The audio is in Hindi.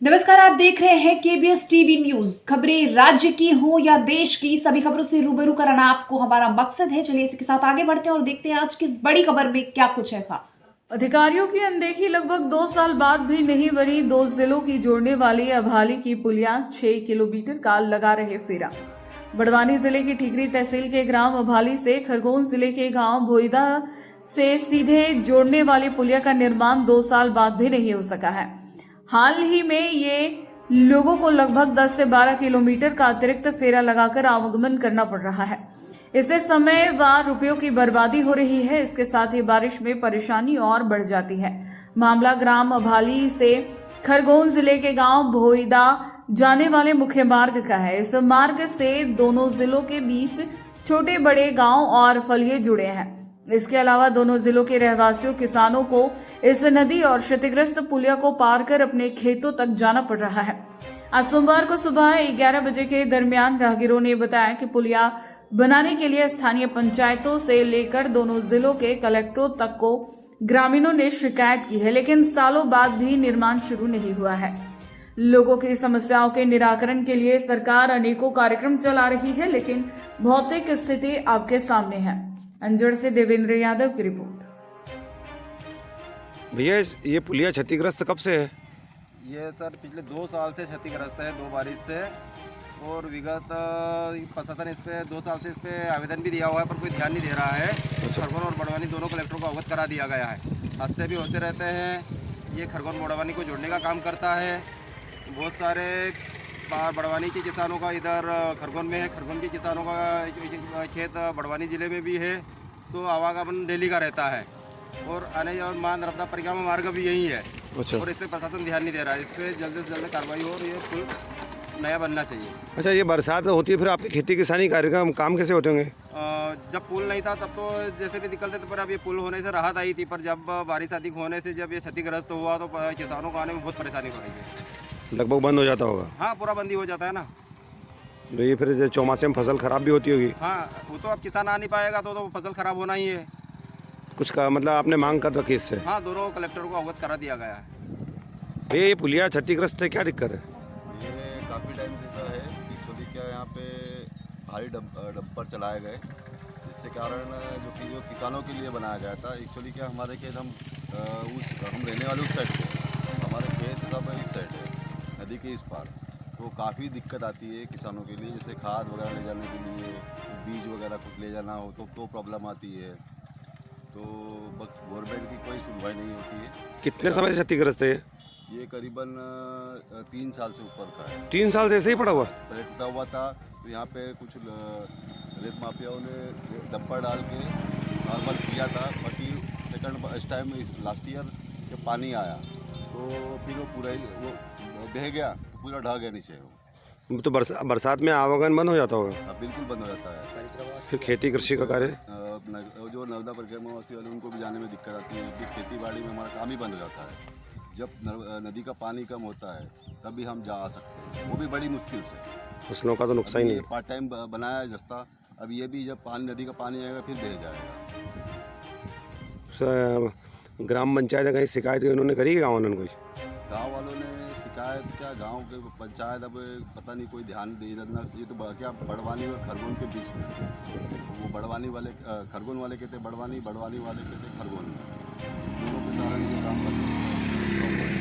नमस्कार, आप देख रहे हैं केबीएस टीवी न्यूज। खबरें राज्य की हो या देश की, सभी खबरों से रूबरू कराना आपको हमारा मकसद है। चलिए इसके साथ आगे बढ़ते हैं और देखते हैं आज किस बड़ी खबर में क्या कुछ है खास। अधिकारियों की अनदेखी लगभग 2 साल बाद भी नहीं बनी। 2 जिलों की जोड़ने वाली अभाली की पुलिया 6 किलोमीटर का लगा रहे फेरा। बड़वानी जिले की ठीकरी तहसील के ग्राम अभाली से खरगोन जिले के गांव भोईदा से सीधे जोड़ने वाली पुलिया का निर्माण 2 साल बाद भी नहीं हो सका है। हाल ही में ये लोगों को लगभग 10 से 12 किलोमीटर का अतिरिक्त फेरा लगाकर आवागमन करना पड़ रहा है। इससे समय व रुपयों की बर्बादी हो रही है। इसके साथ ही बारिश में परेशानी और बढ़ जाती है। मामला ग्राम अभाली से खरगोन जिले के गांव भोईदा जाने वाले मुख्य मार्ग का है। इस मार्ग से दोनों जिलों के बीच छोटे बड़े गांव और फलिये जुड़े हैं। इसके अलावा दोनों जिलों के रहवासियों किसानों को इस नदी और क्षतिग्रस्त पुलिया को पार कर अपने खेतों तक जाना पड़ रहा है। आज सोमवार को सुबह 11 बजे के दरमियान राहगीरों ने बताया कि पुलिया बनाने के लिए स्थानीय पंचायतों से लेकर दोनों जिलों के कलेक्टरों तक को ग्रामीणों ने शिकायत की है, लेकिन सालों बाद भी निर्माण शुरू नहीं हुआ है। लोगों की समस्याओं के निराकरण के लिए सरकार अनेकों कार्यक्रम चला रही है, लेकिन भौतिक स्थिति आपके सामने है। अंजड़ से देवेंद्र यादव की रिपोर्ट। भैया ये पुलिया क्षतिग्रस्त कब से है? ये सर पिछले 2 साल से क्षतिग्रस्त है, 2 बारिश से। और विगत प्रशासन इस पे 2 साल से इस पे आवेदन भी दिया हुआ है, पर कोई ध्यान नहीं दे रहा है। खरगोन और बड़वानी दोनों कलेक्टरों को अवगत करा दिया गया है। हादसे भी होते रहते हैं। ये खरगोन बड़वानी को जोड़ने का काम करता है। बहुत सारे बड़वानी के किसानों का इधर खरगोन में है, खरगोन के किसानों का खेत बड़वानी ज़िले में भी है, तो आवागमन डेली का रहता है। और आने और मां नर्मदा परिक्रमा मार्ग भी यही है। अच्छा। और इस पर प्रशासन ध्यान नहीं दे रहा है। इस पर जल्द से जल्द कार्रवाई हो और ये पुल नया बनना चाहिए। अच्छा, ये बरसात होती है फिर आपकी खेती किसानी कार्यक्रम काम कैसे होते होंगे? जब पुल नहीं था तब तो जैसे भी निकलते थे, पर अब ये पुल होने से राहत आई थी। पर जब बारिश अधिक होने से जब ये क्षतिग्रस्त हुआ तो किसानों को आने में बहुत परेशानी हो रही है। लगभग बंद हो जाता होगा? हाँ, पूरा बंदी हो जाता है ना। तो ये फिर चौमासे में फसल खराब भी होती होगी? हाँ, वो तो अब किसान आ नहीं पाएगा तो फसल खराब होना ही है। कुछ का मतलब आपने मांग कर रखी इससे? हाँ, दोनों कलेक्टर को अवगत करा दिया गया है। भैया ये पुलिया क्षतिग्रस्त है, क्या दिक्कत है? ये काफ़ी टाइम से ऐसा है। एक्चुअली क्या यहाँ पे भारी डंपर चलाए गए, जिससे कारण जो किसानों के लिए बनाया गया था। एक्चुअली क्या हमारे खेत हम रहने वाले उस साइड पे, हमारे खेत सब इस साइड है, नदी के इस पार। तो काफ़ी दिक्कत आती है किसानों के लिए, जैसे खाद वगैरह ले जाने के लिए, बीज वगैरह कुछ ले जाना हो तो प्रॉब्लम आती है। तो गवर्नमेंट की कोई सुनवाई नहीं होती है। कितने समय से क्षतिग्रस्त है ये करीबन 3 साल से ऊपर का है। 3 साल से ऐसे ही पड़ा हुआ? पहले टूटा हुआ था, तो यहाँ पे कुछ रेत माफियाओं ने डंपर डाल के नॉर्मल किया था। बाकी सेकंड इस टाइम लास्ट ईयर जब पानी आया तो फिर वो पूरा ही वो बह गया, पूरा ढह गया नीचे। वो तो बरसात में आवागमन बंद हो जाता होगा? बिल्कुल बंद हो जाता है। फिर खेती कृषि का कार्य? जो नर्मदा परिक्रमा वासी वाले उनको भी जाने में दिक्कत आती है, क्योंकि खेती बाड़ी में हमारा काम ही बंद हो जाता है। जब नदी का पानी कम होता है तभी हम जा आ सकते हैं, वो भी बड़ी मुश्किल से। फसलों का तो नुकसान ही नहीं है। पार्ट टाइम बनाया है रास्ता, अब ये भी जब नदी का पानी आएगा फिर बह जाएगा। ग्राम पंचायत ने कहीं शिकायत उन्होंने करी गाँव वालों ने? कोई गांव वालों ने शिकायत क्या, गांव के पंचायत अब पता नहीं कोई ध्यान दे ना। ये तो क्या बड़वानी और खरगोन के बीच में, तो वो बड़वानी वाले खरगोन वाले कहते बड़वानी, बड़वानी वाले कहते खरगोन। दोनों के कारण ये काम करते हैं।